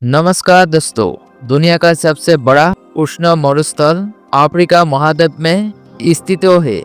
नमस्कार दोस्तों। दुनिया का सबसे बड़ा उष्ण मरुस्थल अफ्रीका महाद्वीप में स्थित है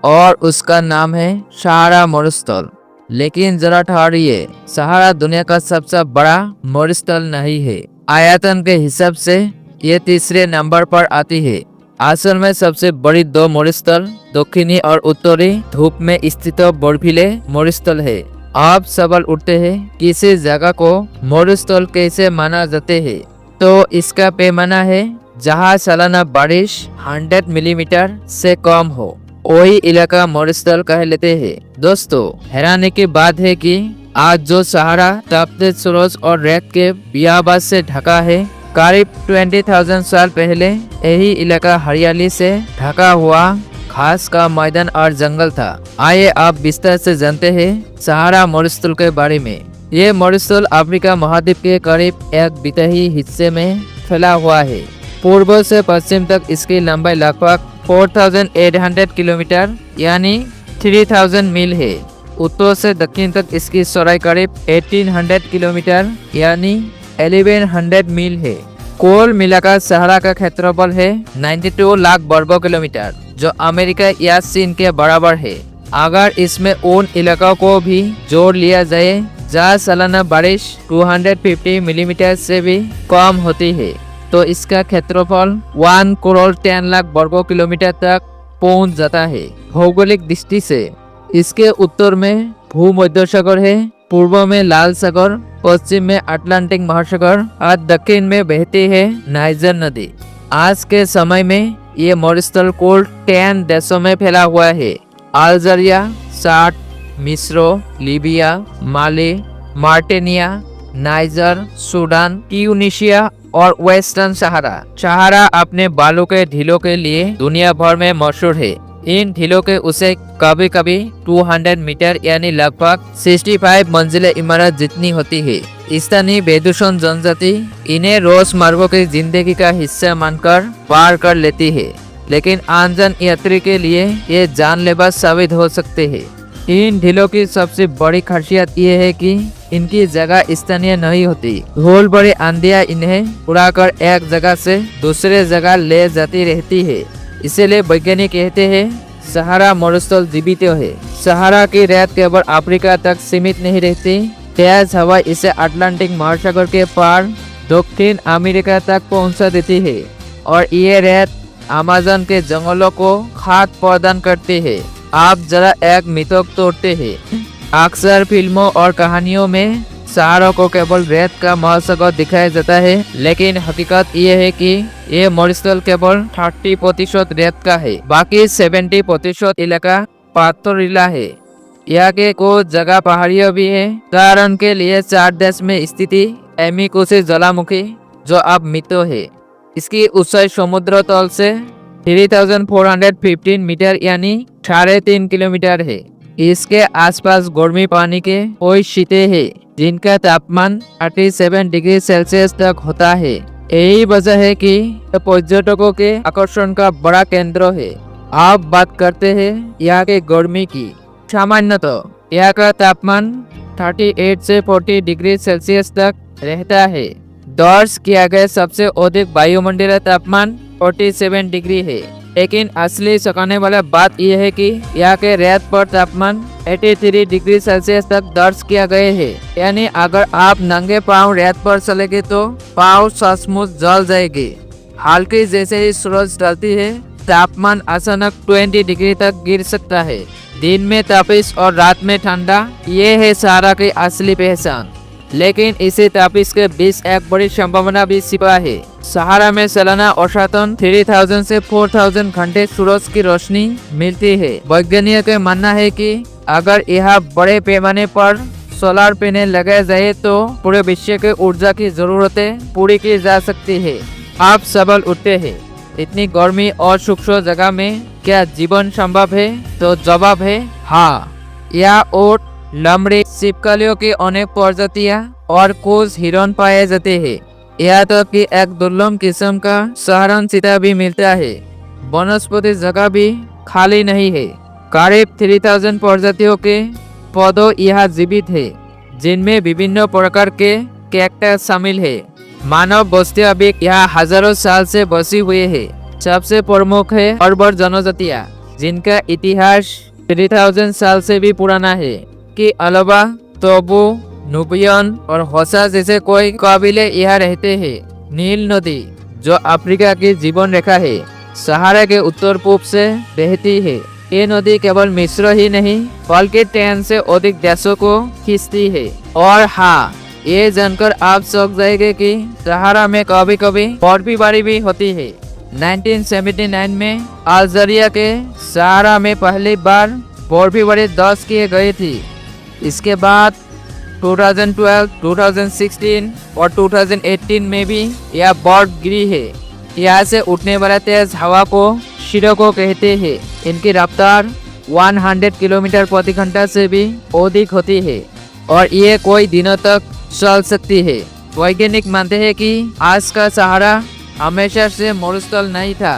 और उसका नाम है सहारा मरुस्थल। लेकिन जरा ठहरिए, सहारा दुनिया का सबसे बड़ा मरुस्थल नहीं है। आयतन के हिसाब से ये तीसरे नंबर पर आती है। असल में सबसे बड़ी दो मरुस्थल दक्षिणी और उत्तरी ध्रुव में स्थित बर्फीले मरुस्थल है। अब सवाल उठते हैं, किसी जगह को मरुस्थल कैसे माना जाते हैं? तो इसका पैमाना है जहाँ सालाना बारिश 100 मिलीमीटर से कम हो, वही इलाका मरुस्थल कह लेते हैं। दोस्तों, हैरानी की बात है कि आज जो सहारा तपते सूरज और रेत के बियाबान से ढका है, करीब 20,000 साल पहले यही इलाका हरियाली से ढका हुआ घास का मैदान और जंगल था। आइए आप विस्तार से जानते हैं सहारा मरुस्थल के बारे में। ये मरुस्थल अफ्रीका महाद्वीप के करीब एक तिहाई हिस्से में फैला हुआ है। पूर्व से पश्चिम तक इसकी लंबाई लगभग 4,800 किलोमीटर यानी 3,000 मील है। उत्तर से दक्षिण तक इसकी चौड़ाई करीब 1,800 किलोमीटर यानी 1,100 मील है। कुल मिलाकर सहारा का क्षेत्रफल है 92 लाख वर्ग किलोमीटर, जो अमेरिका या चीन के बराबर है। अगर इसमें उन इलाकों को भी जोड़ लिया जाए जहाँ सालाना बारिश 250 मिलीमीटर से भी कम होती है, तो इसका क्षेत्रफल 1 करोड़ 10 लाख वर्ग किलोमीटर तक पहुँच जाता है। भौगोलिक दृष्टि से इसके उत्तर में भूमध्य सागर है, पूर्व में लाल सागर, पश्चिम में अटलांटिक महासागर और दक्षिण में बहती है नाइजर नदी। आज के समय में ये मरुस्थल कुल 10 देशों में फैला हुआ है। अल्जीरिया, चाड, मिस्र, लीबिया, माली, मार्टिनिया, नाइजर, सूडान, ट्यूनीशिया और वेस्टर्न सहारा। सहारा अपने बालू के ढीलों के लिए दुनिया भर में मशहूर है। इन ढीलों के उसे कभी कभी 200 मीटर यानी लगभग 65 मंजिले इमारत जितनी होती है। स्थानीय बेदूषण जनजाति इन्हें रोजमर्रा की जिंदगी का हिस्सा मानकर पार कर लेती है, लेकिन अनजान यात्री के लिए ये जानलेवा साबित हो सकते हैं। इन ढीलों की सबसे बड़ी खासियत ये है कि इनकी जगह स्थानीय नहीं होती। धूल भरी आंधियां इन्हें उड़ाकर एक जगह से दूसरे जगह ले जाती रहती है। इसीलिए वैज्ञानिक कहते हैं सहारा मरुस्थल जीवित है। सहारा की रेत केवल अफ्रीका तक सीमित नहीं रहती। तेज हवा इसे अटलांटिक महासागर के पार दक्षिण अमेरिका तक पहुंचा देती है और ये रेत अमेज़न के जंगलों को खाद्य प्रदान करती है। आप जरा एक मिथक तोड़ते हैं। अक्सर फिल्मों और कहानियों में सहारा को केवल रेत का महासागर दिखाया जाता है, लेकिन हकीकत ये है कि ये मरुस्थल केवल 30% रेत का है, बाकी 70% इलाका पथरीला है। यहाँ के कुछ जगह पहाड़ियों भी है। उदाहरण के लिए चाड देश में स्थित एमिकुसी ज्वालामुखी, जो अब मृत है, इसकी ऊंचाई समुद्र तल से 3,415 मीटर यानी 3.5 किलोमीटर है। इसके आसपास गर्मी पानी के कई शीटें हैं जिनका तापमान 37 डिग्री सेल्सियस तक होता है। यही वजह है कि पर्यटकों के आकर्षण का बड़ा केंद्र है। अब बात करते हैं यहाँ के गर्मी की। सामान्यतः यहाँ का तापमान 38 से 40 डिग्री सेल्सियस तक रहता है। दर्ज किया गया सबसे अधिक वायुमंडलीय तापमान 47 डिग्री है, लेकिन असली चौंकाने वाला बात यह है कि यहाँ के रेत पर तापमान 83 डिग्री सेल्सियस तक दर्ज किया गए है। यानी अगर आप नंगे पांव रेत पर चलेंगे तो पांव सचमुच जल जाएगी। हल्की जैसे ही सूरज ढलती है, तापमान अचानक 20 डिग्री तक गिर सकता है। दिन में तपिश और रात में ठंडा, ये है सहारा की असली पहचान। लेकिन इसी तपिश के बीच एक बड़ी संभावना भी छिपा है। सहारा में सालाना औसतन 3,000 से 4,000 घंटे सूरज की रोशनी मिलती है। वैज्ञानिकों का मानना है कि अगर यहाँ बड़े पैमाने पर सोलर पैनल लगाए जाए तो पूरे विश्व के ऊर्जा की जरूरतें पूरी की जा सकती है। अब सवाल उठते हैं, इतनी गर्मी और सूक्ष्म जगह में क्या जीवन संभव है? तो जवाब है हाँ। यहाँ ऊंट, लमड़ी, छिपकलियों की अनेक प्रजातियां और कुछ हिरण पाए जाते हैं। यहाँ तक कि एक दुर्लभ किस्म का साधारण चीता भी मिलता है। वनस्पति जगह भी खाली नहीं है। करीब 3,000 प्रजातियों के पौधों यहाँ जीवित है, जिनमें विभिन्न प्रकार के कैक्टस शामिल है। मानव बस्ती अभी यहाँ हजारों साल से बसी हुई है। सबसे प्रमुख है बर्बर जनजातियाँ, जिनका इतिहास 3000 साल से भी पुराना है। के अलावा तोबू, नुबियन और होसा जैसे कोई कबीले यहाँ रहते हैं। नील नदी, जो अफ्रीका की जीवन रेखा है, सहारा के उत्तर पूर्व से बहती है। ये नदी केवल मिस्र ही नहीं बल्कि 10 से अधिक देशों को खींचती है। और हाँ, ये जानकर आप चौंक जाएंगे कि सहारा में कभी कभी बर्फबारी भी होती है। 1979 में अल्जीरिया के सहारा में पहली बार बर्फबारी दर्ज किए गई थी। इसके बाद 2012, 2016 और 2018 में भी यह बर्फ गिरी है। यहाँ से उठने वाला तेज हवा को शिरोको कहते हैं। इनकी रफ्तार 100 किलोमीटर प्रति घंटा से भी अधिक होती है और ये कई दिनों तक चल सकती है। वैज्ञानिक मानते हैं कि आज का सहारा हमेशा से मरुस्थल नहीं था।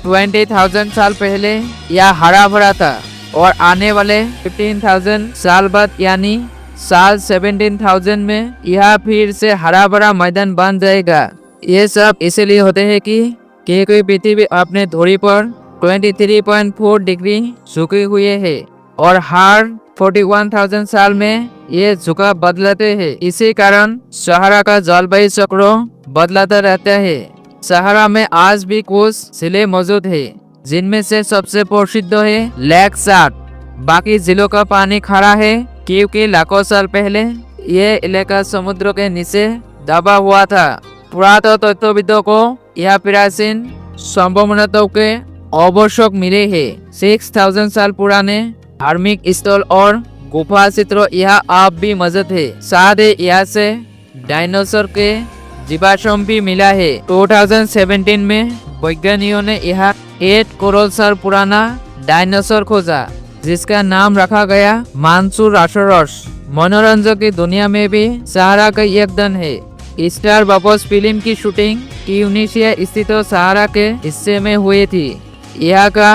20,000 साल पहले यह हरा भरा था और आने वाले 15,000 साल बाद यानी साल 17,000 में यह फिर से हरा भरा मैदान बन जाएगा। ये सब इसलिए होते हैं कि पृथ्वी अपने धुरी पर 23.4 डिग्री झुकी हुई है और हर 41,000 साल में ये झुकाव बदलते हैं। इसी कारण सहारा का जलवायु चक्र बदलता रहता है। सहारा में आज भी कुछ झीलें मौजूद है, जिनमें से सबसे प्रसिद्ध है लेक चाड। बाकी झीलों का पानी खड़ा है क्योंकि लाखों साल पहले ये इलाका समुद्र के नीचे दबा हुआ था। पुरातत्वविदों को यह प्राचीन संभावनाओं के अवशेष मिले हैं। 6000 साल पुराने धार्मिक स्थल और गुफा चित्र यहाँ अब भी मौजूद है। साथ ही यहाँ से डायनासोर के जीवाश्म भी मिला है। 2017 में वैज्ञानिकों ने यहाँ 8 करोड़ साल पुराना डायनासोर खोजा, जिसका नाम रखा गया मानसूरासोरस। मनोरंजन की दुनिया में भी सहारा का योगदान है। स्टार वॉर्स फिल्म की शूटिंग ट्यूनीशिया स्थित सहारा के हिस्से में हुई थी। यहाँ का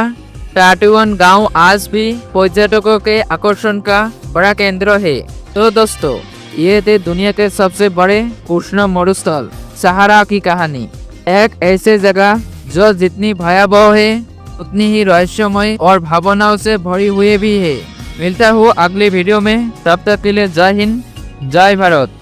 टाटुअन गांव आज भी पर्यटकों के आकर्षण का बड़ा केंद्र है। तो दोस्तों, ये थे दुनिया के सबसे बड़े उष्ण मरुस्थल सहारा की कहानी। एक ऐसे जगह जो जितनी भयावह है उतनी ही रहस्यमय और भावनाओं से भरी हुई भी है। मिलता हूँ अगली वीडियो में, तब तक के लिए जय हिंद, जय भारत।